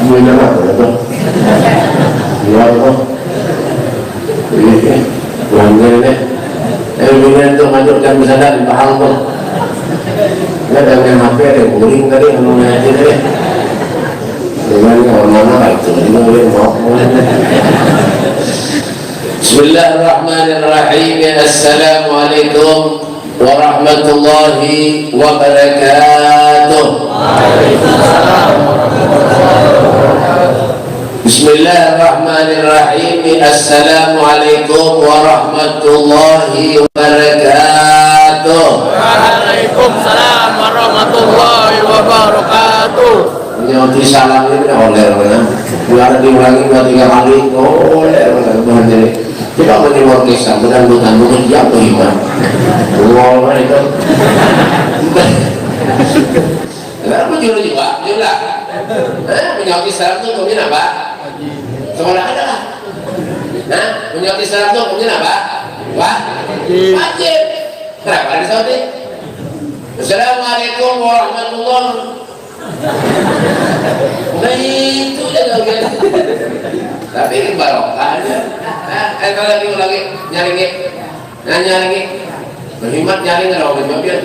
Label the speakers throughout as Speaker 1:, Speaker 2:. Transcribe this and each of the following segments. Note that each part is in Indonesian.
Speaker 1: Semuanya apa itu? Ya Allah. Ini belanja ini. Ilmunya itu masukkan misalnya di paham tuh. Nggak ada yang HP ada yang guling tadi yang mau ngaji tadi. Dengan orang-orang itu ini mau. Bismillahirrahmanirrahim. Assalamualaikum warahmatullahi wabarakatuh. Bismillahirrahmanirrahim. Assalamualaikum warahmatullahi wabarakatuh.
Speaker 2: Waalaikumsalam warahmatullahi wabarakatuh.
Speaker 1: Nyoti salam ini oleh orang. Bukan diulangi 2-3 kali. Oh, oleh orang jadi. Kita menyimak kisah bukan dia beriman. Wow, itu. Kenapa jujur juga? Menyauti salam itu kemudian apa? Sekolah ada lah. Nah, menyauti salam itu kemudian apa? Wajib. Kenapa ada sauti? Assalamualaikum warahmatullahi wabarakatuh. Nah itu dia gitu. Tapi ini barokah aja. Kalau lagi nyari berhemat nyari nggak orang berhemat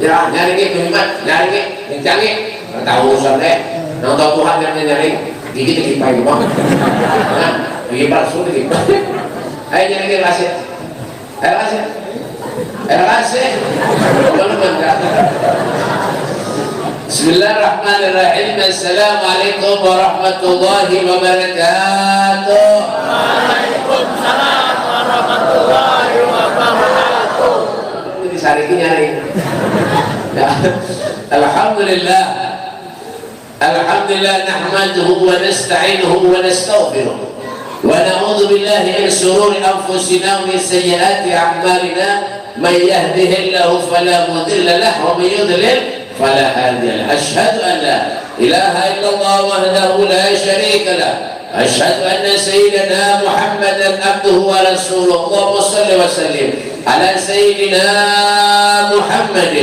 Speaker 1: ya nyari berhemat nyari yang canggih tahu sampai nonton Tuhan yang nyari gigi dikipai bang gigi palsu dikipai ayo nyari kasih Bismillahirrahmanirrahim. Assalamualaikum warahmatullahi wabarakatuh.
Speaker 2: Waalaikumsalam warahmatullahi wabarakatuh.
Speaker 1: Ini sariki nyari. Alhamdulillah. Alhamdulillah nahmaduhu wa nasta'inuhu wa nastaghfiruh. Wa na'udzu billahi min shururi anfusina wa min sayyiati a'malina. Man yahdihillahu fala mudilla lahu wa man yudlil فلا هادي له أشهد أن لا إله إلا الله وحده لا شريك له أشهد أن سيدنا محمدا عبده ورسوله اللهم صل وسلم على سيدنا محمد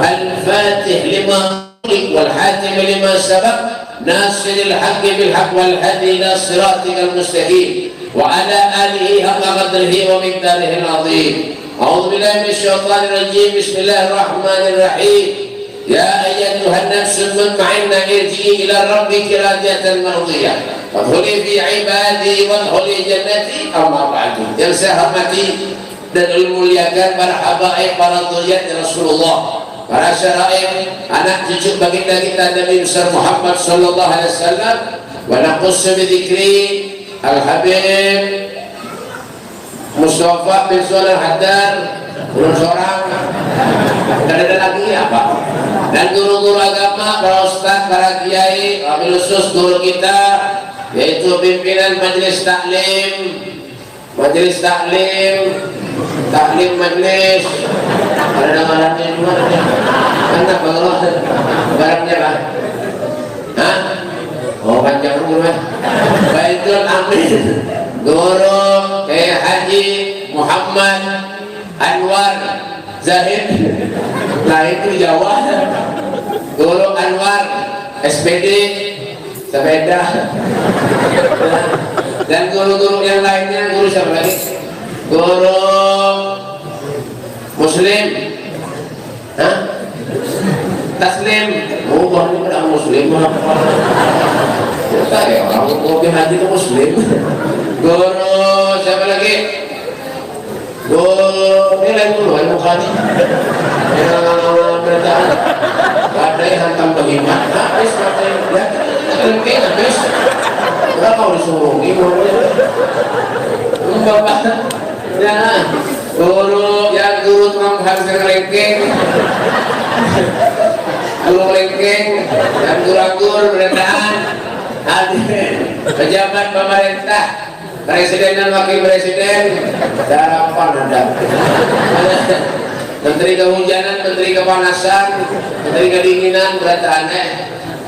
Speaker 1: الفاتح لما أغلق والحاتم لما سبق ناصر الحق بالحق والهدي إلى صراطك المستقيم وعلى آله حق قدره ومقداره العظيم أعوذ بالله من الشيطان الرجيم بسم الله الرحمن الرحيم يا أيتها النفس المطمئنة ارجعي إلى ربك راضية مرضية فادخلي في عبادي وادخلي جنتي أما بعد. Yang saya hormati dan muliakan para habaib, para dzurriyyat Rasulullah, para syaraif, anak cucu baginda kita Nabi besar Muhammad sallallahu alaihi wasallam. Wa naqussu bi dzikri al-habib Mustafa bin Sulaiman Haddad, belum seorang dan ada lagi apa? Dan guru-guru agama, para ustaz, para kiai, wabil khusus guru kita, yaitu pimpinan majelis taklim, majlis. Ada nama-namanya juga, kenapa kalau barangnya pak? Hah? Oh panjang guru mah. Baitul Amin, guru kayak Haji Muhammad Anwar Zahid, nah itu Jawa. Guru Anwar SPD sepeda, dan guru-guru yang lainnya. Guru siapa lagi? Guru Muslim, hah? Taslim. Oh, ini pada Muslim. Saya orang mau haji itu Muslim. Guru siapa lagi? Ini lain dulu, ilmu khadi beritaan ada yang hantam bagaimana habis katanya kelengkeng habis udah kau disuruh bapak ya guru tukang habis kelengkeng guru kelengkeng dan guru beritaan hadir pejabat pemerintah, presiden dan wakil presiden, harapan ada. Menteri kehujanan, menteri kepanasan, menteri kedinginan, berita aneh,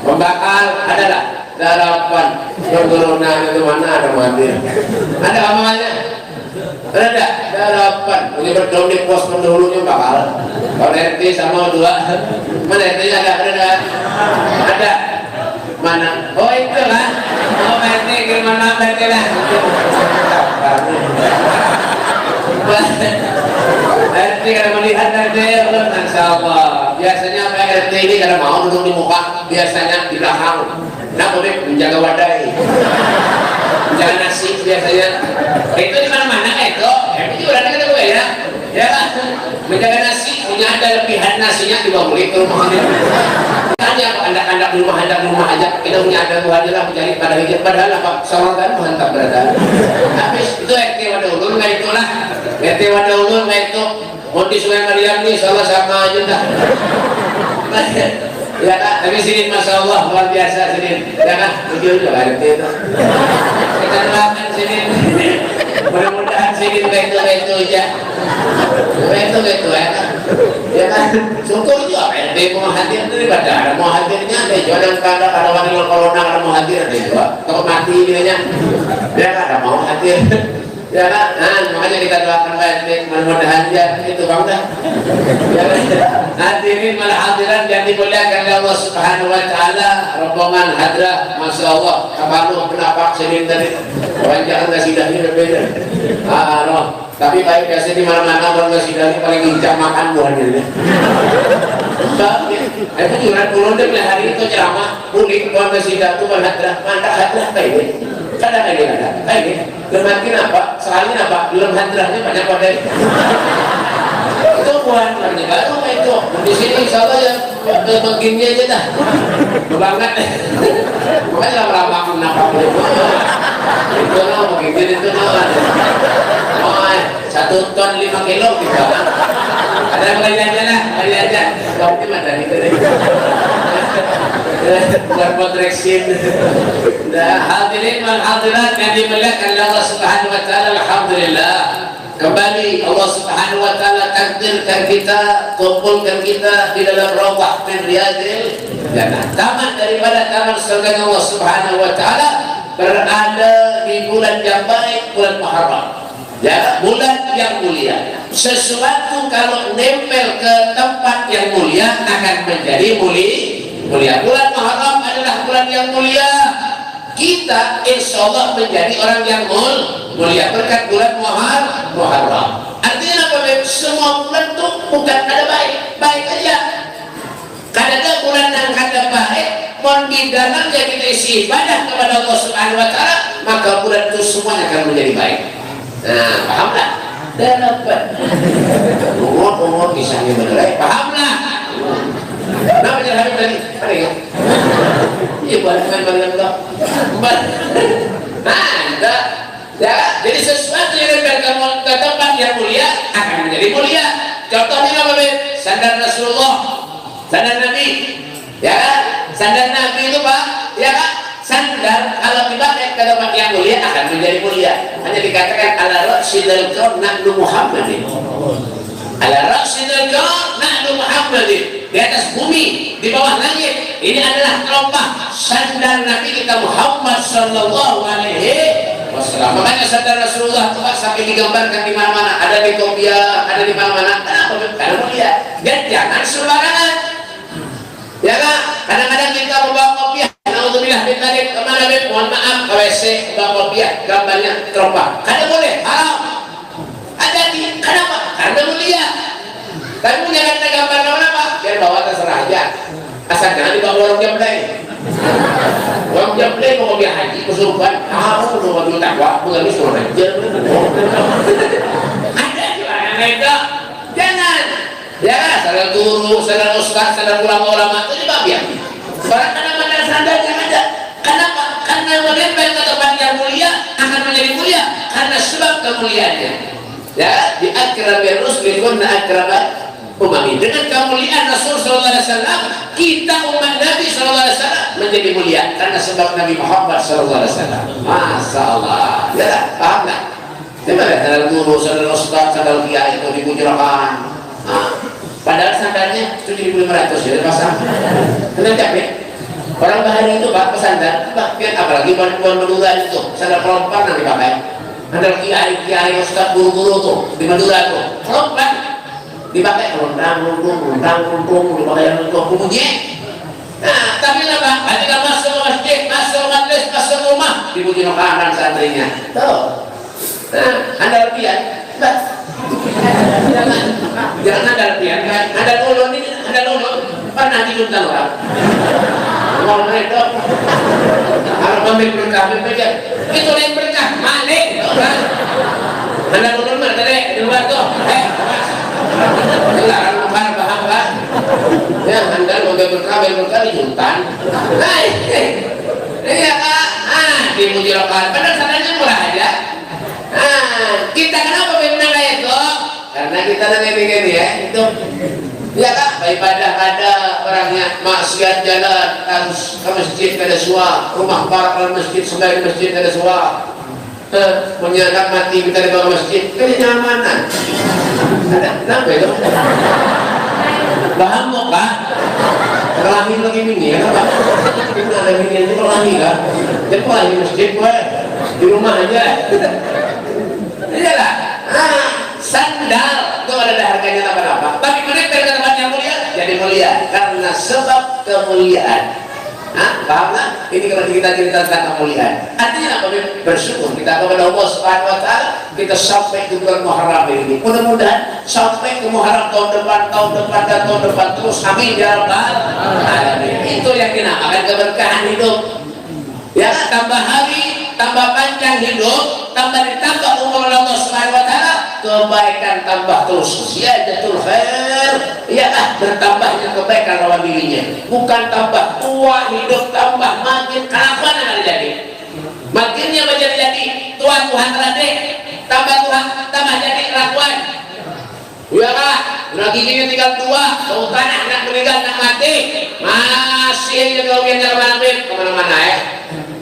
Speaker 1: pembakar, adalah harapan. Yang corona itu mana ada mati? Ada amalnya? Ada harapan. Ini berdoa di pos pendahulunya bakal. Kalau RT sama dua, mana RT ada? Ada. Gimana? Oh itu lah. Oh nanti gimana nanti lah. Nanti kalau melihat nanti, Masya Allah. Biasanya PRT ini kalau mau duduk di muka, biasanya di belakang. Nah, boleh menjaga wadai, menjaga nasi biasanya. Itu di mana-mana itu. Itu berarti kata gue ya. Ya lah, menjaga nasi punya ada lebihan nasinya dibawa beli ke rumah. Hanya anak-anak di rumah aja kita punya ada dua aja lah mencari pada hijab padahal apa seorang kan mantap berada. Habis itu RT wadah ulun nggak itulah RT wadah ulun nggak itu mau di Sungai Mariam nih salah sama aja dah. Ya kak, tapi sini Masya Allah luar biasa sini. Ya kak, tujuh juga RT itu. Kita doakan sini. Mudah-mudahan sini begitu aja. Begitu ya kan. Ya kan, syukur juga RT mau hadir daripada ada mau hadirnya ada jualan ada wanita corona ada mau hadir ada juga kalau mati gininya dia kan ada mau hadir ya kan. Nah makanya kita doakan RT mudah-mudahan ya itu bang dah ya kan. Hadirin malah hadiran yang dimuliakan oleh Allah Subhanahu Wa Taala, rombongan hadrah Masya Allah kapan kenapa sini tadi wajar nggak sidahnya berbeda roh. Tapi baik biasa di mana-mana kalau nggak sidang paling injak makan buahnya. Itu jualan puluh deh hari itu ceramah unik kalau nggak sidang tuh hadrah mantap hadrah kayak ini. Kadang kayak gini ada kayak ini. Bermakin apa? Soalnya apa? Belum hadrahnya banyak pada itu buah namanya baru itu. Di sini insya Allah ya begini aja dah. Banget. Makanya lama-lama aku nampak itu loh begini itu loh. 1 ton 5 kilo gitu. Ada yang beli aja berarti macam itu deh. Buat potreksin. Nah, hadirin wal hadirat yang dimuliakan oleh Allah Subhanahu Wa Taala, alhamdulillah. Kembali Allah Subhanahu Wa Taala takdirkan kita, kumpulkan kita di dalam raudhah min riyadil jannah. Taman daripada taman surga Allah Subhanahu Wa Taala berada di bulan yang baik, bulan Muharram. Ya, bulan yang mulia. Sesuatu kalau nempel ke tempat yang mulia akan menjadi mulia. Bulan Muharram adalah bulan yang mulia. Kita insya Allah menjadi orang yang mulia berkat bulan Muharram. Artinya apa? Semua bulan itu bukan ada baik aja. Kadang bulan yang kada baik, mohon di dalamnya kita isi ibadah kepada Allah Subhanahu Wa Taala, maka bulan itu semuanya akan menjadi baik. Nah, paham tak? Dapat umur kisahnya benar, paham lah. Kenapa jangan habis tadi? Ada ya? Iya, boleh main enggak? Nah, ya, jadi sesuatu yang kamu ke tempat yang mulia akan menjadi mulia. Contohnya apa? Sandar Rasulullah, sandar Nabi, ya kan? Sandar Nabi itu Pak, ya kan? Sandal kalau dipakai ke tempat yang mulia akan menjadi mulia. Hanya dikatakan ala ra'sidil kaun nahnu Muhammadin. Ala ra'sidil kaun nahnu Muhammadin. Di atas bumi, di bawah langit. Ini adalah kelompok sandal Nabi kita Muhammad sallallahu alaihi wasallam. Makanya sandal Rasulullah itu sampai digambarkan di mana-mana. Ada di Tokyo, ada di mana-mana. Kenapa? Karena mulia. Dan jangan sembarangan. Ya kan? Kadang-kadang kita membawa kopiah. Alhamdulillah ditarik kemana Beb? Mohon maaf ke WC bawa kopiah gambarnya teropak. Kada boleh, haram. Ada di kenapa? Karena mulia. Tapi punya kata gambar kenapa? Biar bawa terserah aja. Asal jangan dibawa orang jamblay. Orang jamblay mau kopiah haji kesurupan. Tahu mau mobil takwa, bukan ini suruh aja. Ada juga yang itu. Jangan. Ya, sadar guru, sadar ustaz, sadar ulama-ulama itu dibabian. Barang kadang-kadang sandal yang ada. Kenapa? Karena menempel ke tempat yang mulia akan menjadi mulia karena sebab kemuliaannya. Ya, di akrabi rusli kunna akraba umami. Dengan kemuliaan Rasul sallallahu alaihi wasallam, kita umat Nabi sallallahu alaihi wasallam menjadi mulia karena sebab Nabi Muhammad sallallahu alaihi wasallam. Masyaallah. Ya, paham tak? Coba lihat sadar guru, sadar ustaz, sadar kiai itu dibujurkan. Padahal sandalnya 7.500 ya pasang. Kenapa capek? Orang bahari itu Pak pesandal, bahkan apalagi buat Madura itu sandal perompak yang dipakai. Sandal kiai ustaz guru-guru tuh di Madura tuh perompak dipakai rondang dipakai yang untuk bunyi. Nah, tapi kenapa? Ketika masuk ke masjid dipuji nokahan santrinya. Tuh. Nah, Anda lebihan, jangan Anda lebihan kan? Anda ulun ini, Anda ulun pernah diundang orang. Ngomong itu, kalau ambil berkah, itu lain berkah, malik, kan? Anda ulun mana tadi di luar tuh? Dilarang lupa paham kan? Ya, Anda mau berkah di hutan. Iya kak, dipuji nokahan, padahal sananya murah aja. Kita kenapa memang kayak itu? Karena kita nanti begini ya, itu ya kak, ibadah ada orangnya maksiat jalan harus ke masjid ada suah, rumah para masjid sebagai masjid ada suah, menyadap mati kita dibawa masjid, kenyamanan. Ada kenapa itu? Paham kok kak? Kelamin lagi ini ya kak? Kita ada ini aja kelamin kak? Jadi kelamin masjid gue di rumah aja. Iyalah, sandal itu ada harganya apa-apa. Tapi mereka dengan yang mulia jadi mulia karena sebab kemuliaan. Paham nggak? Ini kalau kita cerita tentang kemuliaan. Artinya apa? Bersyukur kita kepada Allah Subhanahu Wa Taala. Kita sampai ke bulan Muharram ini. Mudah-mudahan sampai ke Muharram tahun depan dan tahun depan terus. Amin ya rabbal alamin. Itu yang dinamakan keberkahan hidup. Ya, tambah hari, tambah panjang hidup, tambah ditambah umur Allah Subhanahu Wa Taala, kebaikan tambah terus. Ziyadatul khair, ya bertambahnya kebaikan lawan dirinya. Bukan tambah tua hidup tambah makin kelakuan yang terjadi. Makinnya menjadi tua Tuhan terade, tambah Tuhan tambah jadi kelakuan. Ya kak, lagi ini tinggal tua, tahu tanah nak meninggal nak mati, masih aja kau yang kemana-mana ya.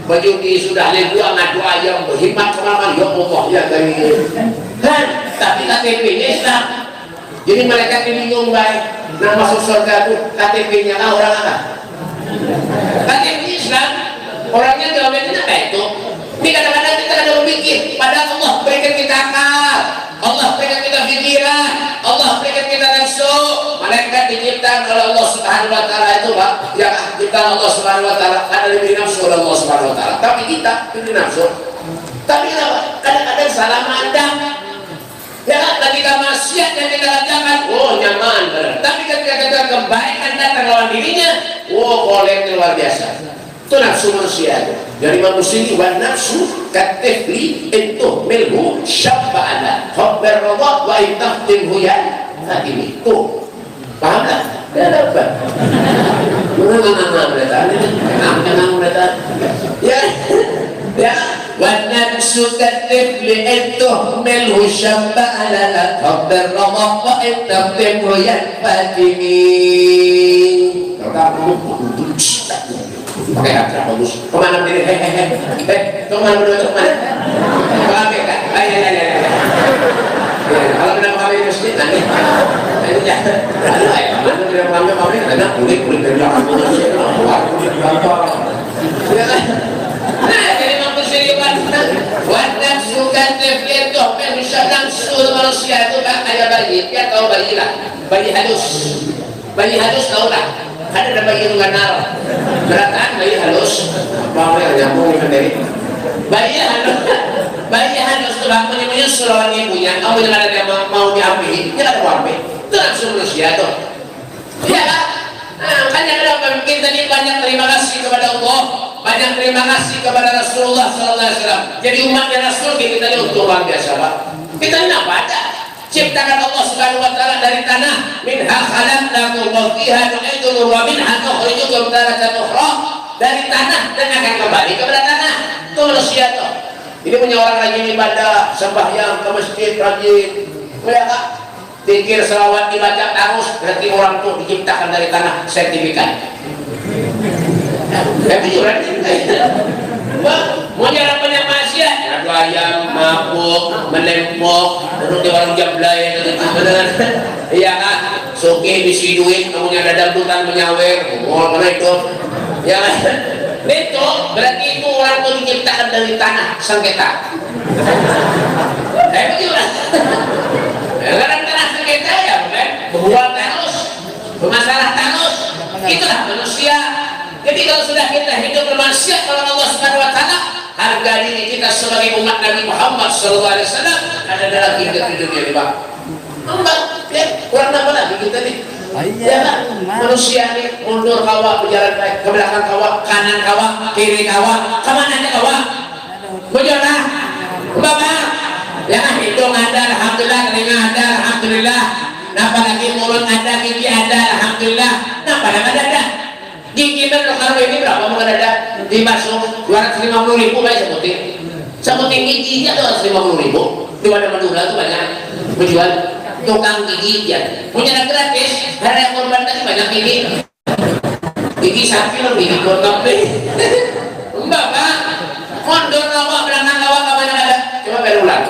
Speaker 1: Baju di sudah lebuang ngadu ayam berhimat kemana-mana ya Allah ya dari kan tapi KTP-nya Islam jadi mereka bingung baik nah masuk surga itu KTP-nya lah orang apa KTP Islam orangnya jawabannya apa itu ini kadang-kadang kita ada berpikir padahal Allah berikan kita akal Allah berikan kita pikiran Allah berikan kita nafsu malaikat diciptakan oleh Allah Subhanahu Wa Taala itu Pak ya kita Allah Subhanahu Wa Taala ada lebih nafsu oleh Allah Subhanahu Wa Taala tapi kita lebih nafsu tapi kadang-kadang salah mandang ya kan kita maksiat yang kita lakukan oh nyaman benar tapi ketika kita kebaikan datang lawan dirinya oh boleh luar biasa itu nafsu manusia itu dari manusia ini wa nafsu katifli itu milhu syabba'ala khabbar Allah wa itaftim huyan nah ini tuh paham tak? Ya dapat mana mereka ya ya wa nafsu katifli itu milhu syabba'ala khabbar Allah wa itaftim huyan fatimi pakai hati bagus kemana diri kemana berdua kemana kami kan kalau kita kami di masjid nanti ini ya mana dia kami karena kulit dari belakang masjid jadi mampu seriukan wadah suka tefir toh bisa langsung manusia itu kan ada bayi dia tahu bayi lah bayi halus tahu lah ada bayi dengan nar beratan bayi halus mau yang nyambung dari bayi halus tuh bangunnya menyusul orang ibunya kamu jangan ada yang mau diambil dia ada wampe itu langsung manusia tuh iya kan makanya kenapa kita ini banyak terima kasih kepada Allah banyak terima kasih kepada Rasulullah SAW jadi umatnya Rasul kita ini untuk luar biasa Pak kita ini apa ada ciptakan Allah Subhanahu Wa Taala dari tanah minha khalaqnakum wa fiha nu'idukum wa minha nukhrijukum taratan ukhra dari tanah dan akan kembali kepada tanah itu manusia tuh ini punya orang rajin ibadah sembahyang ke masjid rajin ya Kak zikir selawat dibaca terus berarti orang tuh diciptakan dari tanah sertifikat tapi orang mau jalan banyak maksiat adu ayam, mabuk, menempok duduk di warung jablay iya kan sugih bisi duit kamunya ada dangdutan menyawer mau kena itu ya kan itu berarti itu orang itu diciptakan dari tanah sengketa begitu orang tanah sengketa ya bukan berbuat terus bermasalah terus itulah manusia jadi kalau sudah kita hidup bermaksiat kalau Allah Subhanahu Wa Taala harga diri kita sebagai umat Nabi Muhammad SAW ada dalam hidup dunia ini, Pak. Enggak, ya, kurang apa lagi kita nih? Ya kan? Manusia ini mundur kawa, berjalan baik, ke belakang kawa, kanan kawa, kiri kawa, kemana aja kawa? Bujurlah, Bapak. Ya, hidung ada, alhamdulillah, telinga ada, alhamdulillah. Napa lagi mulut ada, gigi ada, alhamdulillah. Napa ada? Gigi kan kalau ini berapa mau ada? Dimasuk 250.000 baik sebutin giginya 250.000. Di Madura itu banyak menjual tukang gigi ya. Punya gratis, hari yang korban tadi banyak gigi sapi loh, gigi kotor deh. Bapak, mondor rawa belakang kawan kawan ada. Coba berulang.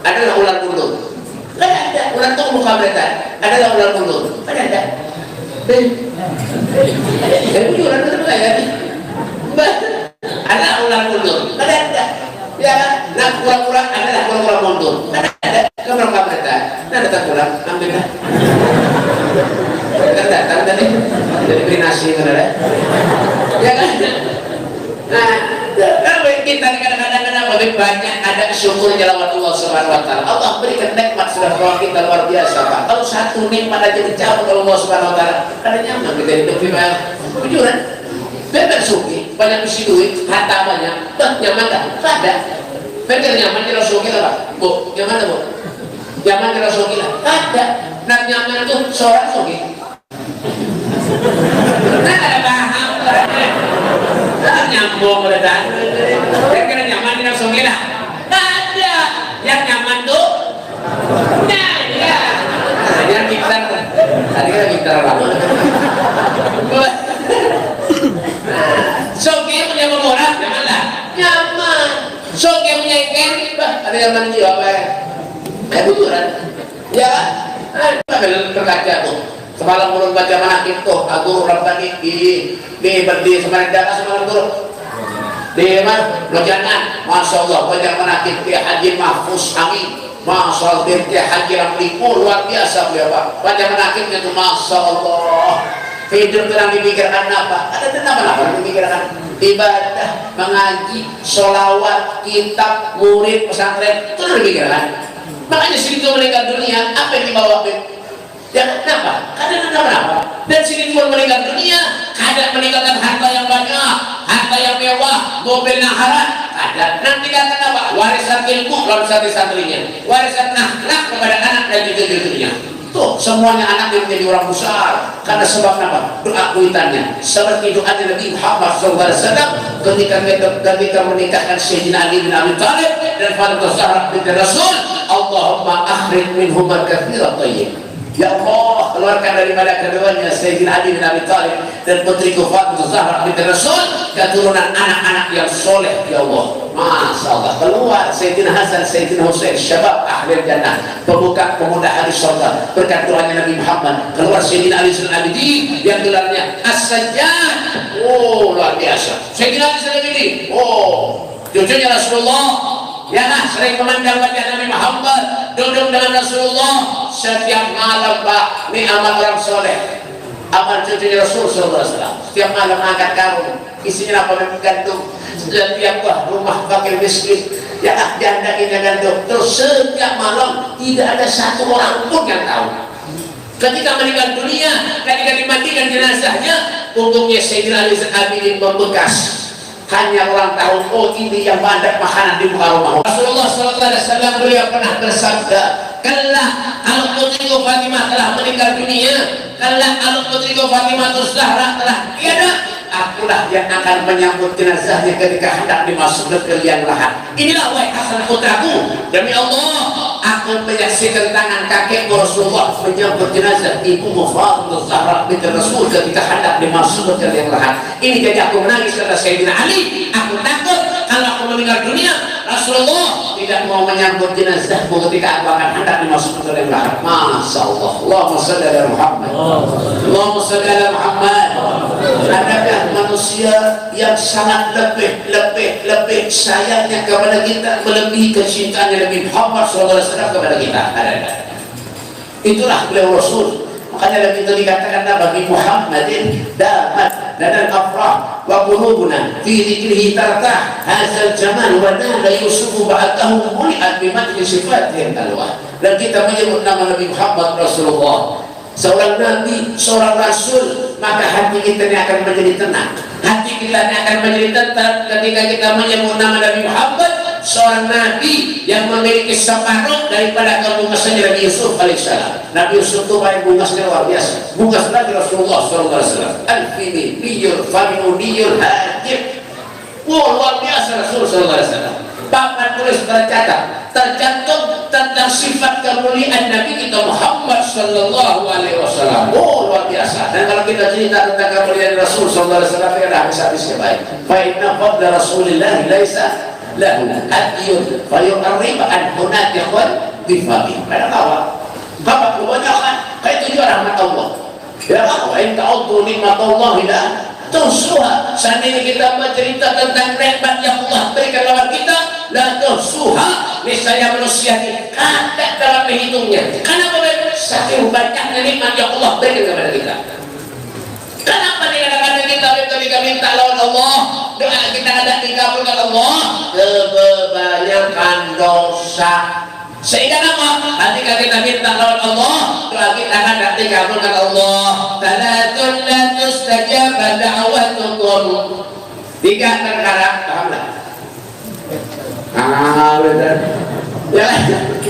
Speaker 1: Ada ular bundur. Ada ular tuh muka beretan. Ada ular bundur. Ada. Ular bundur ya. Ada ular bundur. Ada. Ya, nah ular-ular adalah ular mundur. Ada. Kamu muka beretan. Ada tak ular? Ambillah. Datang tadi. Jadi beri nasi saudara. Ya kan? Nah, kalau kita kadang-kadang lebih banyak ada syukur jalan Allah Subhanahu Wa Taala. Allah berikan nikmat sudah kita luar biasa, Pak. Kalau satu nikmat aja dicabut oleh Allah Subhanahu Wa Taala, ada nyaman kita hidup di mana? Bujuran, bener suki, banyak isi duit, harta banyak, nyaman tak? Ada. Bener nyaman di Rasul kita, Pak. Bu, nyaman tak, Bu? Nyaman di Rasul kita, ada. Nah nyaman itu seorang suki. Nah ada paham. Nyambung beredan. Kira-kira nyaman di langsung gila. Ada yang nyaman tuh. Nah, ya. Yang gitar. Tadi kan gitar lama. Soke punya murah, nyaman lah. Nyaman. Soke punya ikan, ada yang mandi apa ya? Bujuran. Ya, berkaca tuh. Semalam turun baca manakib tuh, Agung Rabbani di berdiri semalam dapat semalam turun di mana Lojanan, Masya Allah baca manakib di Haji Mahfuz Amin, Masya Allah di Haji Ramli, luar biasa beliau Pak. Baca manakibnya tuh Masya Allah. Hidup terang dipikirkan apa? Ada apa dipikirkan? Ibadah, mengaji, sholawat, kitab, murid, pesantren itu dipikirkan. Makanya segitu meninggal dunia apa yang dibawa? Ya kenapa? Kadang kenapa? Dan sini pun meninggal dunia, kadang meninggalkan harta yang banyak, harta yang mewah, mobil nahara, kadang nanti kan kenapa? Warisan ilmu kalau santri-santrinya, warisan akhlak kepada anak dan cucu-cucunya. Tuh semuanya anak yang menjadi orang besar karena sebab apa? Doa kuitannya seperti doanya Nabi Muhammad SAW ketika menikahkan Sayyidina Ali bin Abi Thalib dan Fatimah Zahra binti Rasul, Allahumma akhrij minhum al-katsira thayyib. Ya Allah, keluarkan daripada keduanya Sayyidina Ali bin Abi Thalib dan putriku Fatimah Zahra binti Rasul keturunan anak-anak yang soleh ya Allah. Masya Allah, keluar Sayyidina Hasan, Sayyidina Husain, syabab ahlul jannah, pemuda hari surga berkat doanya Nabi Muhammad. Keluar Sayyidina Ali bin Abi Thalib yang gelarnya As-Sajjad. Oh luar biasa. Sayyidina Ali bin Abi Thalib, oh cucunya Rasulullah. Ya sering memandang wajah Nabi Muhammad, duduk dengan Rasulullah setiap malam Pak. Ini amal orang soleh, amal cucunya Rasul SAW. Setiap malam angkat karung, isinya apa? Gantung. Setiap rumah fakir miskin, ya janda ini gantung. Terus setiap malam tidak ada satu orang pun yang tahu. Ketika meninggal dunia, ketika dimandikan jenazahnya, punggungnya Sayyidina Ali bin Abi Thalib membekas. Hanya orang tahu, oh ini yang banyak makanan di muka rumah. Rasulullah SAW beliau pernah bersabda, kalau putriku Fatimah telah meninggal dunia, kalau putriku Fatimah Zahra telah tiada, akulah yang akan menyambut jenazahnya ketika hendak dimasukkan ke liang lahat. Inilah wahai Hasan putraku, demi Allah aku menyaksikan tangan kakekku Rasulullah menyambut jenazah ibumu Fatimah Zahra binti Rasul ketika hendak dimasukkan ke liang lahat. Ini jadi aku menangis kata Sayyidina Ali, aku takut kalau aku meninggal dunia Rasulullah tidak mau menyambut jenazahku ketika aku akan hendak dimasukkan ke liang lahat. Masya Allah. Allahumma shalli ala Muhammad, Allahumma shalli ala Muhammad. Adakah manusia yang sangat lebih sayangnya kepada kita melebihi kecintaannya Nabi Muhammad SAW kepada kita? Ada. Itulah beliau Rasul. Makanya Nabi itu dikatakan Nabi Muhammadin damat dan afrah wa qulubuna fi dzikrihi tartah hadzal zaman wa nala yusufu ba'dahu mulihat bi matli sifatihil alwah. Dan kita menyebut nama Nabi Muhammad Rasulullah, seorang nabi, seorang rasul, maka hati kita ini akan menjadi tenang, hati kita ini akan menjadi tenang ketika kita menyebut nama Nabi Muhammad, seorang nabi yang memiliki separuh daripada kebungasannya Nabi Yusuf alaihissalam. Nabi Yusuf itu paling bungasnya luar biasa, bungas Nabi Rasulullah SAW. Al-fini liyul faminu liyul hakim. Luar biasa Rasul SAW. Bapak tulis tercantum tentang sifat kemuliaan Nabi kita Muhammad Sallallahu Alaihi Wasallam. Luar biasa. Dan kalau kita cerita tentang kemuliaan Rasul Sallallahu Alaihi Wasallam, kita habis-habisnya baik. Fa'inna fadla Rasulillah laisa lahu hadiyun fayuqarrib an hunatiqan bifami. Pada awal Bapak kebanyakan kayak itu rahmat Allah. Ya Allah, in ta'udhu nikmatullah la tuhsuha. Seandainya kita bercerita tentang nikmat yang Allah berikan kepada kita, la tuhsuha, niscaya manusia ini kada dalam menghitungnya. Kenapa? Saking banyaknya nikmat yang Allah berikan kepada kita. Kenapa kadang-kadang kita minta lawan Allah, doa kita ada dikabulkan Allah, kebanyakan dosa. Sehingga apa? Ketika kita minta lawan Allah, doa kita ada dikabulkan Allah. Talatun la tustajab da'watukum. 3 perkara, paham tak? Benar. Ya,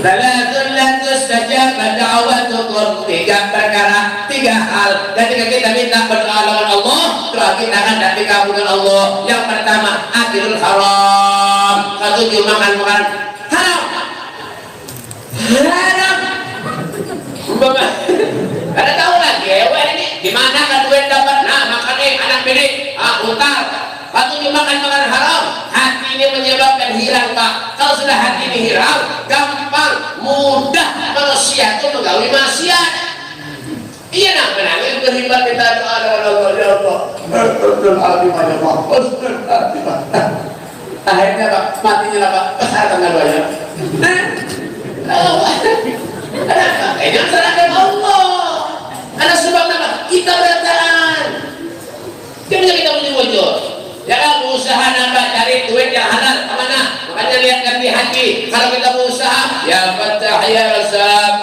Speaker 1: talatun la tustajab da'watukum. 3 perkara, 3 hal. Ketika kita minta berdoa lawan Allah, doa kita akan dikabulkan Allah. Yang pertama, akilul haram. 7 makan haram. Haram. Ada tahu lagi ya, ini gimana kan duit dapat? Nah, makannya anak bini, utar. Waktu makan haram, hati ini menyebabkan hilang, Pak. Kalau sudah hati ini hilang, gampang, mudah manusia itu menggauli maksiat. Iya nak menangis berhibat kita doa Allah ya Allah. Akhirnya Pak, matinya lah Pak, besar tanggal banyak. Jangan salahkan Allah. Karena sebab apa? Kita bertahan. Jangan kita menyebut. Jangan berusaha nambah cari duit yang halal kemana? Makanya lihatkan di hati. Kalau kita berusaha, ya Fattah ya Razak,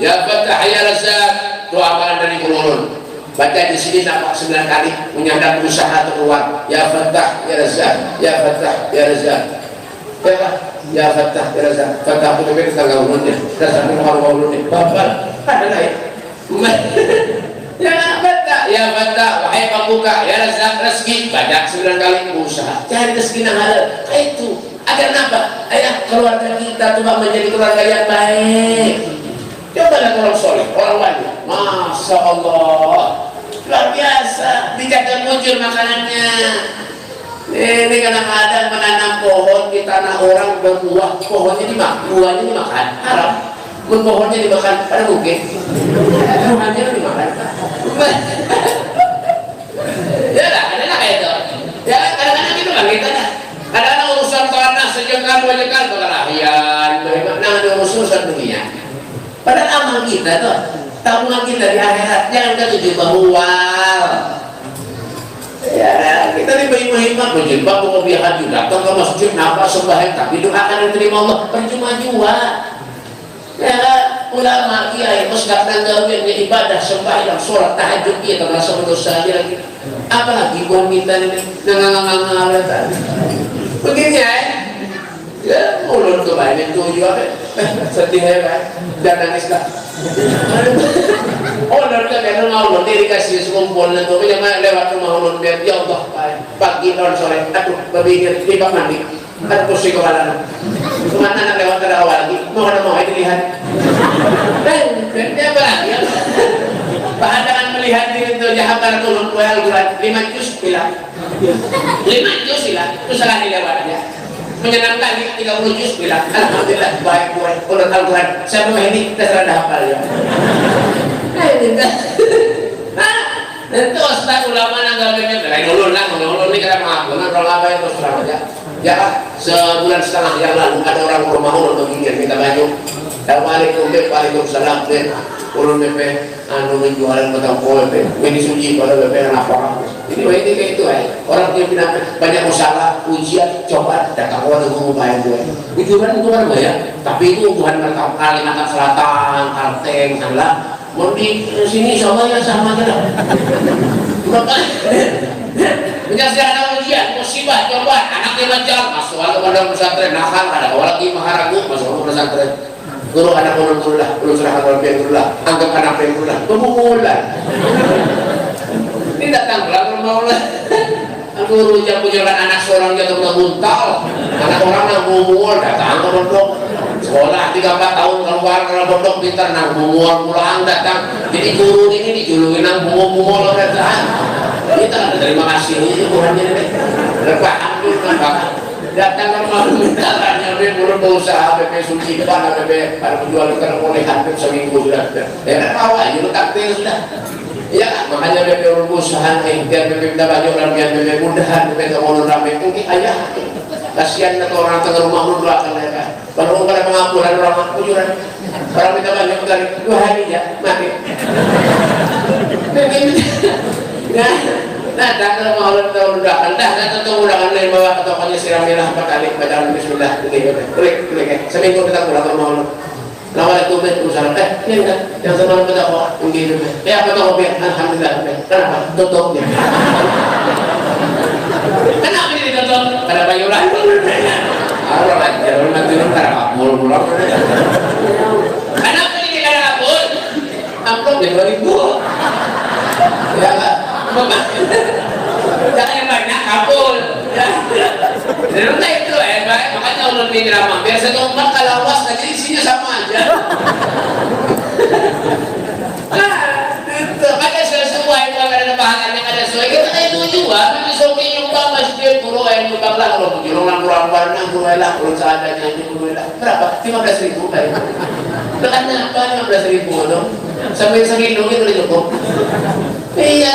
Speaker 1: ya Fattah ya Razak. Doa amalan dari Qur'an. Baca di sini nampak 9 kali menyandang berusaha atau keluar. Ya Fattah ya Razak, ya Fattah ya Razak. Ya Pak, ya Fattah ya Razak. Fattah itu kan tanggal ulunnya. Razak itu kalau ulunnya. Bapak, ada lain. Ya Fattah, ya Fattah, wahai pembuka, ya Razak rezeki. Baca 9 kali berusaha. Cari rezeki yang halal. Itu agar apa? Ayah keluarga kita tuh menjadi keluarga yang baik. Cobalah orang soleh, orang wali. Masya Allah, luar biasa. Dijaga muncul makanannya. Ini kadang-kadang menanam pohon di tanah orang berbuah, pohonnya dimakan, buahnya dimakan, haram. Pohonnya dimakan, pada mungkin buahnya dimakan. Ya lah, ada kayak itu. Ya kadang-kadang gitu kan kita. Kadang-kadang urusan tanah sejengkal 2 jengkal berkelahian, bagaimana ada urusan dunia. Padahal amal kita tuh, tabungan kita di akhirat jangan kita tuju bahwa ya kita diberi-beri berjilbab mau biar haji datang ke masjid nafas sembahyang tapi doakan yang terima Allah percuma juga. Ya ulama kiai musnah nanggawinya ibadah sembahyang sholat tahajud kita merasa berdosa lagi. Apalagi buat kita ini ngangang-ngangang begini ya mulut tuh banyak tuh juga sedih ya kan dan nangis lah. Ulun kan karena ulun dia dikasih sekumpul itu jangan lewat rumah ulun biar ya Allah pagi non sore aku berpikir di bak mandi ada kursi kepala kemana anak lewat ada awal lagi mau dilihat dan dia apa lagi bahan melihat diri itu jahatar tulun kue Al-Quran 5 juz hilang 5 juz hilang itu salah dilewat aja menyenangkan 30 juz bilang alhamdulillah baik gue udah Al-Quran saya mau ini kita serada hafal ya itu ustaz ulama nanggapinya lain ulun lah ulun ini kira mengakuan orang apa yang terus terang aja ya Pak sebulan setengah yang lalu ada orang rumah ulun begini kita baju Waalaikumsalam Ulun BP anu jualan batang kol BP ini suci kalau BP apa ini kayak itu orang dia bilang banyak usaha ujian coba datang orang itu bayar gue itu kan ya tapi itu Tuhan mereka Kalimantan Selatan Kalteng sana mau di sini sama ya sama aja dah menyaksikan ujian musibah coba anaknya macam masuk ke pondok pesantren nakal ada orang lagi maharagu masuk ke pesantren guru anak guru lah guru serahkan orang biar guru lah anggap anak biar guru lah pemumulan ini datang pulang rumah lah guru yang punya anak seorang jatuh buntal anak orang yang mumul datang ke pondok sekolah 3-4 tahun keluar ke pondok pintar nang mumul pulang datang jadi guru ini dijulukin nang mumul datang kita terima kasih Tuhan ini berpaham datang ke rumah bentaranya belum berusaha BP suci depan BP pada penjual ikan oleh hampir seminggu sudah ya tahu aja takdir sudah ya makanya BP berusaha biar BP minta banyak orang biar BP mudahan BP tak mau ramai mungkin ayah kasihan atau orang tengah rumah lu doakan mereka kalau pada pengakuan orang kujuran orang minta banyak dari 2 hari ya mati nah datang mau ledakan tentu undangan lain bawa ke tokonya siramilah 4 kali bacaan bismillah klik seminggu kita pulang ke rumah lawal itu usaha ini kan yang semalam kita kok gitu apa tuh biar alhamdulillah kenapa tutup ya kenapa ini ditutup karena bayuran Allah ajar nanti karena kabul pulang kenapa ini karena kabul amplop ya 2000 ya kan jangan banyak kabul itu makanya ulun mikir apa biar satu umat kalau luas jadi isinya sama aja itu makanya sesuai kalau ada bahannya ada sesuai kita itu juga nanti soalnya nyumbang masjid guru nyumbang lah kalau bujurung lang keluar guru lah kalau seadanya ini guru lah berapa 15.000 kayak dengan apa 15.000 dong sampai segitu itu cukup iya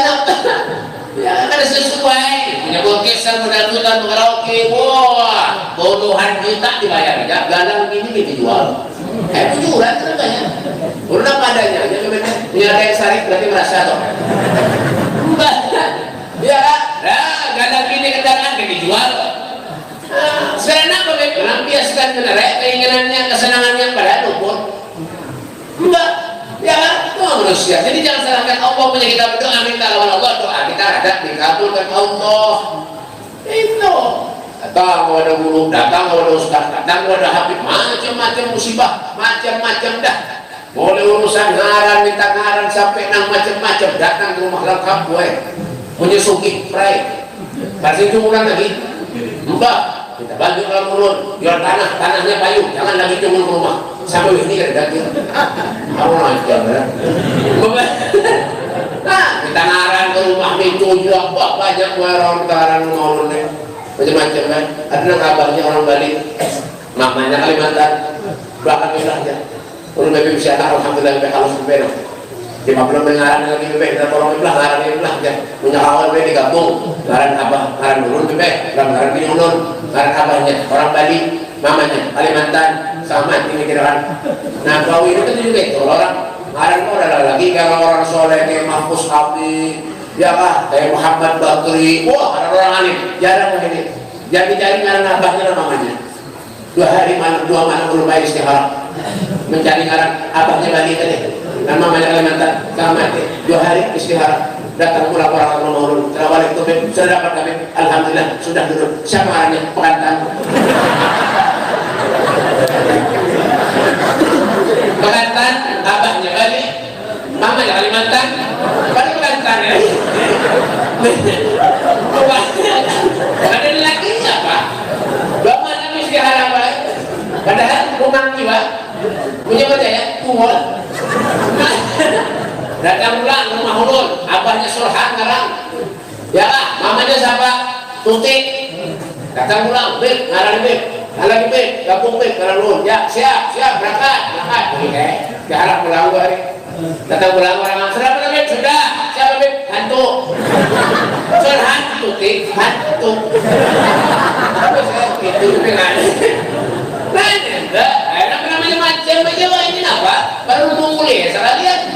Speaker 1: ya kan sesuai punya orkestra modal karaoke wah bodohan juta dibayar ya galang gini dijual tujuan ternyata purna padanya ya punya ada yang sarik berarti merasa toh ya galang gini kendaraan dijual sekarang apa melampiaskan menarik keinginannya kesenangannya pada luput enggak ya itu manusia jadi jangan salahkan Allah punya kita berdoa minta lawan Allah doa kita ada dikabulkan Allah itu datang ada guru datang ada ustaz datang ada habib macam-macam musibah macam-macam dah boleh urusan ngaran minta ngaran sampai nang macam-macam datang ke rumah lengkap gue punya suki pray kasih cumuran lagi mbak kita bantu kalau mulun jual tanahnya payu jangan lagi cumul ke rumah sampai ini kan daging kamu aja ya kita ngaran ke rumah itu juga banyak orang ngaran ngomong macam-macam kan ada kabarnya orang Bali mamanya Kalimantan bahkan bilangnya kalau bebek bisa anak alhamdulillah bebek halus bebek di belum mengaran lagi bebek dan orang bilang ngaran ini bilang ya punya kawan bebek digabung ngaran apa ngaran ulun bebek ngaran bini ulun ngaran abahnya orang Bali mamanya Kalimantan sama ini kira-kira nah kau ini kan juga itu orang ngaran kau adalah lagi kalau orang soleh kayak Mahfuz Habib ya kah kayak Muhammad Bakri wah ada orang alim jarang ini jadi cari ngaran abahnya dan mamanya 2 malam belum bayar istihara mencari ngaran abahnya Bali tadi dan mamanya Kalimantan sama 2 hari istihara datang pulang orang ngomong setelah balik itu sudah dapat kami alhamdulillah sudah duduk siapa ngarannya pengantin pengantin abahnya Bali mamanya Kalimantan Bali pengantin ya ada lagi siapa lama kami istihara baik padahal rumah jiwa punya baca ya kumul datang pulang rumah ulun abahnya Surhan ngarang ya lah mamanya siapa Tutik datang pulang beb ngarang beb lagi beb gabung beb ngarang ulun ya siap berangkat oke diharap pulang gue hari datang pulang orang sudah beb sudah siapa beb hantu Surhan Tutik hantu tapi saya gitu dengan nah namanya macam aja ini apa baru mau kuliah sekalian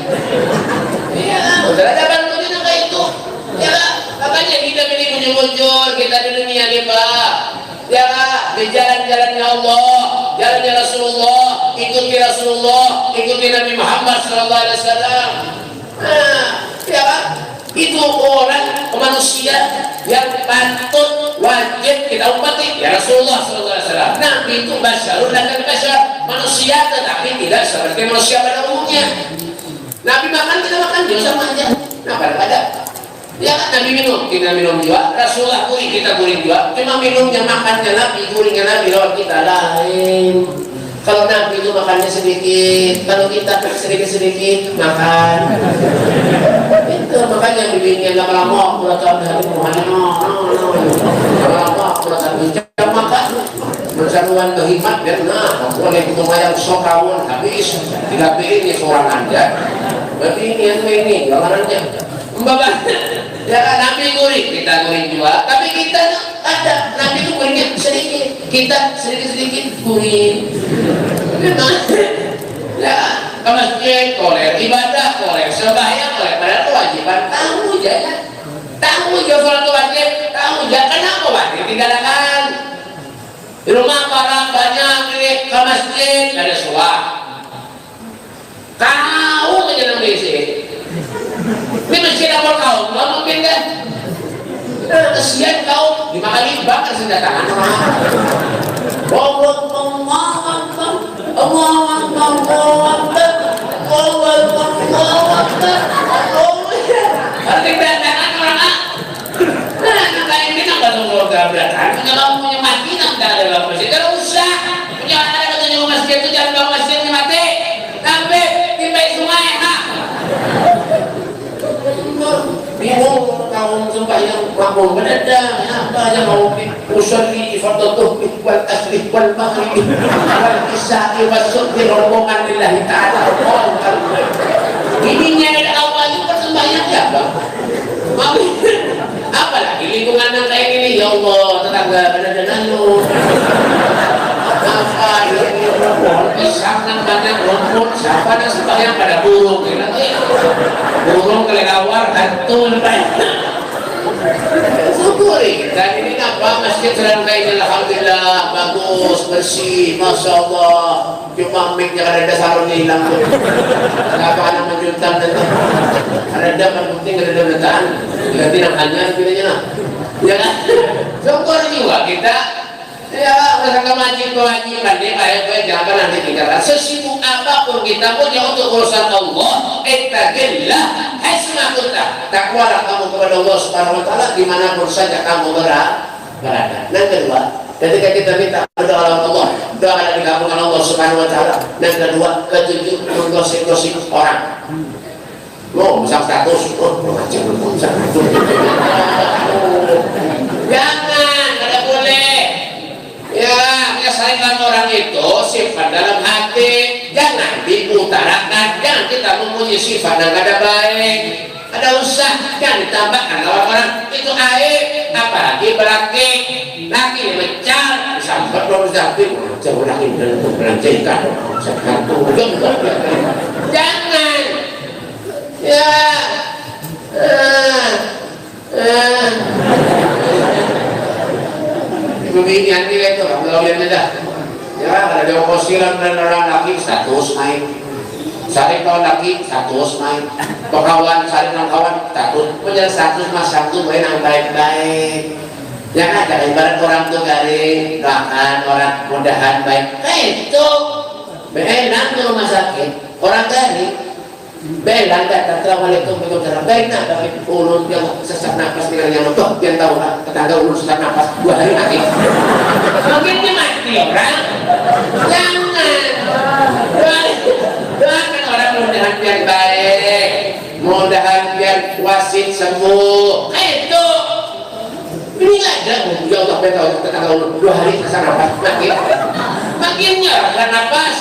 Speaker 1: jujur kita di dunia nih Pak. Ya di jalan-jalannya Allah, jalannya Rasulullah, ikuti Rasulullah, ikuti Nabi Muhammad SAW. Nah, ya Pak, itu orang manusia yang patut wajib kita umpati ya Rasulullah SAW. Nabi itu basyarun dan basyar, manusia tetapi tidak seperti manusia pada umumnya. Nabi makan kita makan juga sama aja. Nah pada ya Nabi minum kita minum juga, Rasulullah kuring kita kuring juga. Cuma minumnya makannya Nabi, kuringnya Nabi lewat kita lain. Kalau Nabi itu makannya sedikit, kalau kita sedikit-sedikit makan. Itu makanya bibinya lama-lama kurang hari Muhammad. Lama-lama kurang jam makan. Bersaruan kehimat dan nah, boleh lumayan sokawon habis 3 piring seorang aja. Berarti ini gambarannya. Mbak, ya Nabi kuring, kita kuring juga. Tapi kita ada Nabi itu kuringnya sedikit, kita sedikit-sedikit kuring. Ya, ke masjid, koler ibadah, koler sembahyang, koler padahal kewajiban tahu aja. Tahu aja sholat wajib, tahu aja kenapa wajib tinggalkan. Di rumah barang banyak ke masjid ada sholat. Tahu aja nang isi. Ini masjid apa kau? Nggak mungkin kan? Kesian kau 5 kali bakar senjata Arti berantakan orang nah kayak ini nggak tahu berantakan. Kalau punya mati nggak ada dalam masjid. Kalau usah punya anak katanya masjid itu jangan bawa masjidnya mati. Sampai tiba sungai bingung kaum sembahyang makmum mendadak apa yang mau usolli fardatuh wal asli wal maghrib wal isya'i wasuk di rombongan lillahi ta'ala ininya dari awal itu persembahyang siapa? Apalagi lingkungan yang kayak gini ya Allah tetangga benar-benar lu apa ini rumput pisang dan banyak rumput siapa yang sembahyang pada burung burung kelelawar hantu syukuri dan ini apa masjid sedang kayak ini alhamdulillah bagus bersih masya Allah cuma mic-nya ada sarung hilang apa ada menjutan ada penting ada letaan ganti namanya pilihnya ya kan syukur juga kita ya mereka kewajiban dia kayak jangan nanti tinggalkan sesibuk apapun kita punya untuk urusan Allah ittaqillah haitsu kunta takwalah kamu kepada Allah Subhanahu wa taala dimanapun saja kamu berada. Dan kedua ketika kita minta doa Allah doa dikabulkan Allah Subhanahu wa taala. Dan kedua ketujuh menggosip-gosip orang misal status jangan ada boleh ya saringan orang itu sifat dalam hati jangan diutarakan, jangan kita memuji sifat yang ada baik ada usah, jangan ditambahkan orang-orang itu aib apalagi berlaki laki mecar sampai belum sampai jauh lagi untuk melanjutkan jangan ya begini nanti itu kalau lihat aja ya ada oposiran dan orang laki status naik saling kawan laki status naik kawan saling kawan status punya status mas satu yang baik-baik jangan ada ibarat orang tuh garing doakan orang mudahan baik itu enak di rumah sakit orang garing belang datang assalamualaikum warahmatullahi wabarakatuh tapi ulun yang sesak nafas dengan yang letup yang tahu lah tetangga ulun sesak nafas 2 hari mati mungkin dia mati orang jangan doakan orang mudahan biar baik mudahan biar wasit sembuh itu ini nggak ada ya Allah tahu tetangga ulun 2 hari sesak nafas makinnya kan nafas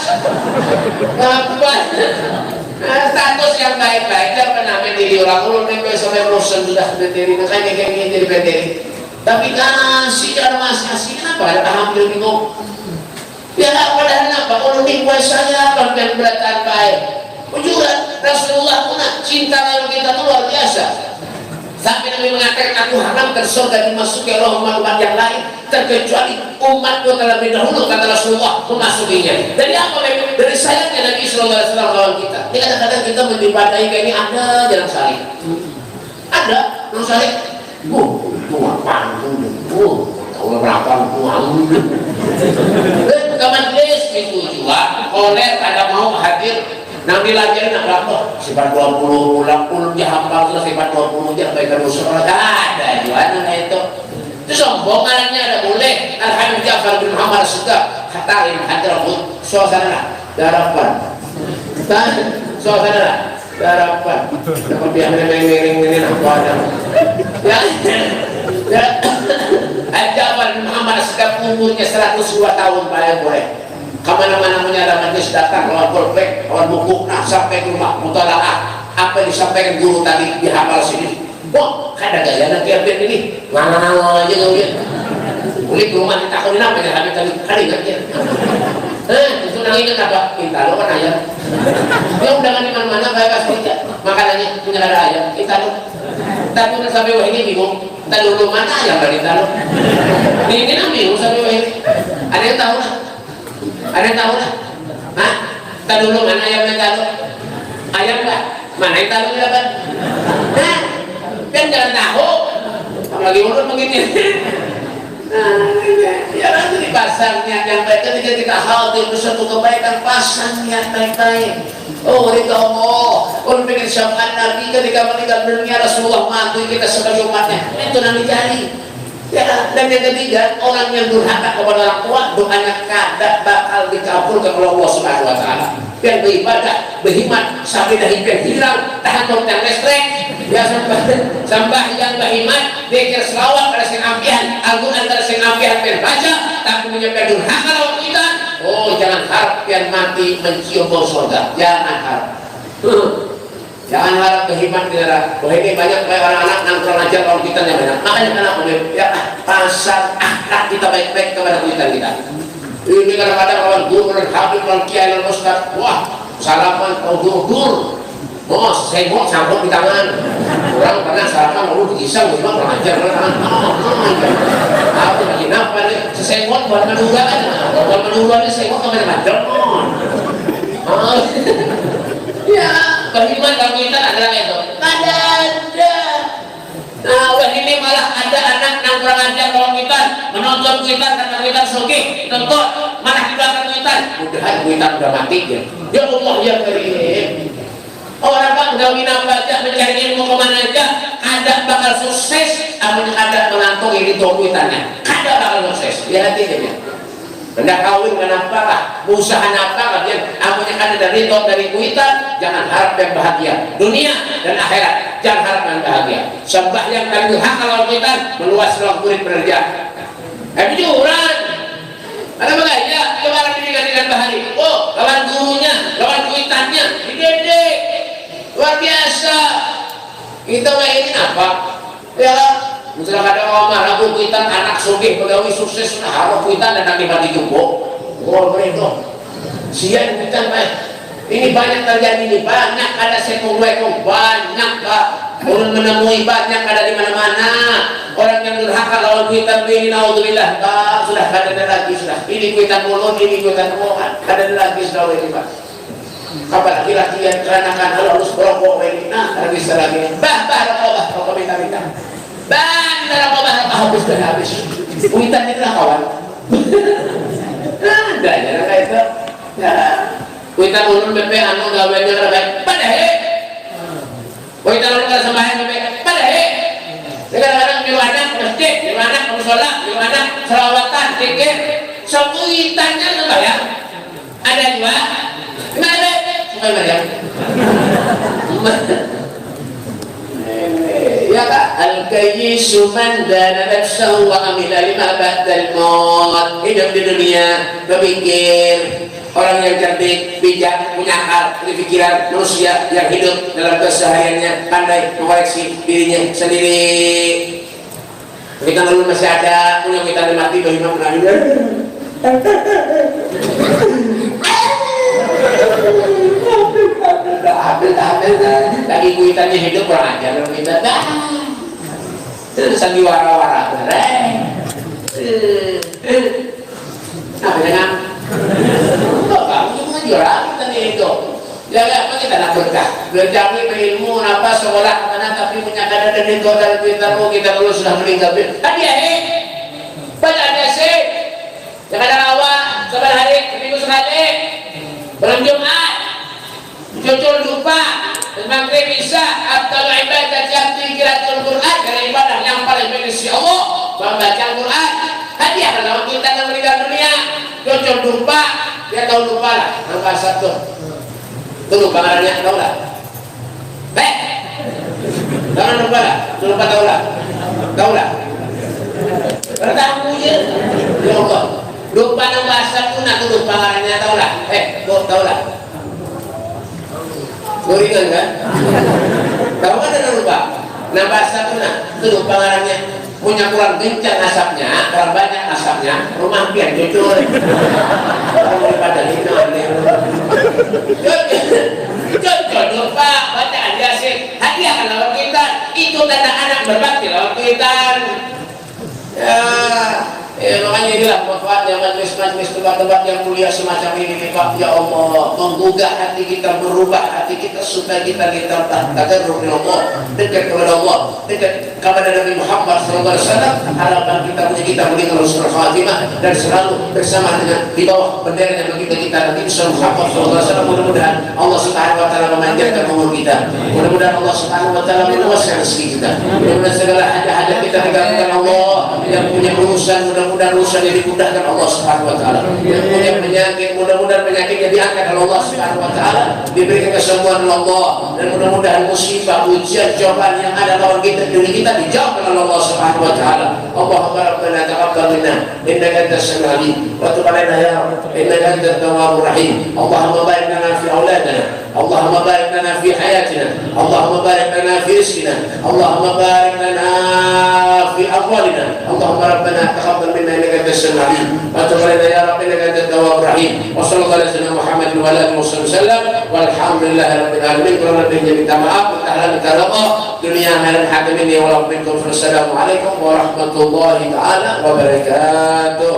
Speaker 1: status yang baik-baik dan pernah mendiri orang ulun yang sampai bosan sudah berdiri makanya kayak gini jadi berdiri tapi kasih cara masih kenapa ada hampir bingung ya padahal apa ulun mingguan saya dan beratan baik juga Rasulullah pun cinta kalau kita itu luar biasa Sampai Nabi mengatakan aku haramkan surga dimasuki oleh umat yang lain terkecuali umatku terlebih dahulu, kata Rasulullah, memasukinya. Dari apa? Dari sayangnya Nabi Sallallahu Alaihi Wasallam lawan kita. Ini kadang-kadang kita menjadi kayak ini ada jalan saleh, ada jalan saleh. Apaan tahu berapa ke majelis itu juga oleh ada mau hadir nanti lajarin berapa sifat 20 ulang puluh dia hafal sudah sifat 20 dia baikkan usul ada juga itu sombongannya ada boleh. Alhamdulillah Ja'far bin Muhammad sudah katakan hadir suasana darapan suasana darapan dapat dia miring ini apa ada ya Ja'far bin Muhammad sudah umurnya 102 tahun bayang boleh kemana-mana menyadar majlis datang lawan polpek lawan buku sampai ke rumah mutalaah apa yang disampaikan guru tadi dihafal sini. Wah, ada gaya anak kiapin ini ngana-ngana aja gak lihat boleh ke rumah ditakutin apa yang habis tadi hari gak lihat itu nanginya apa? Kita lo kan ayam dia undangan di mana-mana kayak kasih makanannya punya ada ayam kita lo tapi udah sampai wah ini bingung kita dulu mana ayam dari kita lo ini bingung sampai wah ini ada yang tahu lah ada yang tahu lah hah? Kita dulu mana ayamnya tahu ayam gak? Mana yang tahu ya kan? Hah? Kan jangan tahu apalagi urut begini ya nanti dipasang niat yang baik ketika kita hadir bersatu kebaikan pasang niat baik-baik. Oh ridha Allah orang pengen syafaat Nabi ketika meninggal dunia Rasulullah mati kita sebagai umatnya itu nanti cari ya. Dan yang ketiga orang yang durhaka kepada orang tua doanya kadang bakal dikabulkan oleh Allah Subhanahu Wa Taala. Yang beribadah berhimat sampai dah hidup hilang tahan tentang listrik ya sambah yang berhimat dikir selawat pada sing ampihan Al-Quran pada sing ampihan baca tapi menyebabkan durhaka lawan kita. Oh jangan harap yang mati mencium bau surga, jangan harap jangan harap berhimat di daerah. Oh ini banyak anak-anak nangkrong aja kalau kita yang banyak makanya kenapa ya pasang akhlak kita baik-baik kepada kuitan kita. Ini kadang-kadang lawan guru dan habib lawan kiai dan ustaz wah sarapan kau dur oh sengok sangkut di tangan orang pernah sarapan lalu diisang memang kurang ajar aku lagi napa nih sesengok buat menungga kan buat menungga nih sengok kemana-mana ya beriman kalau kita adalah itu ada nah wah ini malah ada anak nangkrong aja kalau kita menonton kita karena kita sugih nonton malah di belakang kita mudahan kita udah mati ya Allah ya Karim. Orang bang udah minum baca mencari ilmu kemana aja ada bakal sukses amun ada mengantung ini dokuitannya ada bakal sukses ya hati dia hendak kawin kenapa lah usaha apa lah dia amun ada dari kuitan jangan harap yang bahagia dunia dan akhirat jangan harap yang bahagia sembah yang kali hak kalau kuitan meluas ruang kulit bekerja jujuran ada bagaya kemarin dengan bahari oh lawan gurunya lawan kuitannya gede luar biasa kita ini apa ya misalnya ada orang rabu kuitan anak sugih pegawai sukses sudah harap kuitan dan nanti mati jumbo oh mereka siang kuitan ini banyak terjadi ini banyak ada sekong banyak Pak orang menemui banyak ada di mana-mana orang yang durhaka lawan kuitan ini naudzubillah Pak sudah ada lagi sudah ini kuitan mulut ini kuitan mulut ada lagi sudah ini Pak kapan laki-laki yang keranakan harus berokok ini nah habis lagi rokok minta rokok habis dah habis kuitan itu lah kawan ada ya kayak itu ya kuitan ulun BP anu gawenya rakyat pada kuitan ulun kalau sembahyang BP pada kadang-kadang di mana masjid di mana musola di mana selawatan dikir sekuitannya sembahyang ada juga mana Maryam ya Kak al-kayyisu man dana nafsahu wa amila lima ba'dal maut hidup di dunia berpikir orang yang cerdik bijak punya akal pikiran manusia yang hidup dalam kesehariannya pandai mengoreksi dirinya sendiri kita dulu masih ada punya kita mati bagaimana menangis habis lagi kuitannya hidup kurang ajar kalau kita sandiwara-wara apa jangan kamu cuma juara kita nih itu jangan apa kita lakukan belajar ilmu apa sekolah mana tapi punya kadar dan itu dan kita lulus sudah meninggal hadiah baca sih jangan ada awal sabar hari minggu sekali malam Jumat jujur lupa maghrib bisa afdal ibadah yang qiraatul Quran karena ibadah yang paling bagus Allah membaca Quran hadiah kalau kita yang meninggal dunia jujur lupa dia tahu lupa lah nomor satu itu lupa ngarannya tahu lah tahu lupa lah lupa tahu lah bertahu je ya Allah lupa nomor satu nak lupa ngarannya tahu lah tahu lah goringan kan? Tahu kan ada lupa? Nambah satu itu lupa ngarannya punya kurang kencang asapnya, kurang banyak asapnya, rumah pian jujur. Kalau daripada ini jujur lupa baca aja sih. Hadiah kalau kita itu tanda anak berbakti lawan kita. Makanya inilah manfaatnya majlis-majlis tempat-tempat yang mulia semacam ini Pak. Ya Allah, menggugah hati kita, merubah hati kita supaya kita tadarruf kepada Allah, dekat kepada Allah, dekat kepada Nabi Muhammad SAW. Harapan kita meninggal husnul khatimah dan selalu bersama dengan di bawah bendera yang begitu kita Nabi Muhammad SAW. Mudah-mudahan Allah Subhanahu Wa Taala memanjangkan umur kita. Mudah-mudahan Allah Subhanahu Wa Taala meluaskan rezeki kita. Mudah-mudahan segala hajat-hajat kita digabungkan Allah. Yang punya urusan mudah-mudahan urusannya dimudahkan Allah Subhanahu Wa Taala. Yang punya penyakit mudah-mudahan penyakitnya diangkat oleh Allah Subhanahu Wa Taala, diberikan kesembuhan oleh Allah, dan mudah-mudahan musibah ujian cobaan yang ada lawan kita diri kita dijawab oleh Allah Subhanahu Wa Taala. Allahumma rabbana taqabbal minna innaka antas samiul alim wa tub alaina ya rabb innaka antat tawwabur rahim. Allahumma barik lana fi auladina, Allahumma barik lana fi hayatina, Allahumma barik lana fi rizqina, Allahumma barik lana fi amwalina. Allahumma rabbana taqabbal minna innaka antas samiul alim wa tub alaina ya rabb innaka antat tawwabur rahim. Wa sallallahu alaihi wasallam Muhammad wa alihi wasallam walhamdulillahi rabbil alamin. Kurang lebihnya minta maaf, minta rida dunia akhirat hadirin wa minkum. Wassalamualaikum warahmatullahi taala wabarakatuh.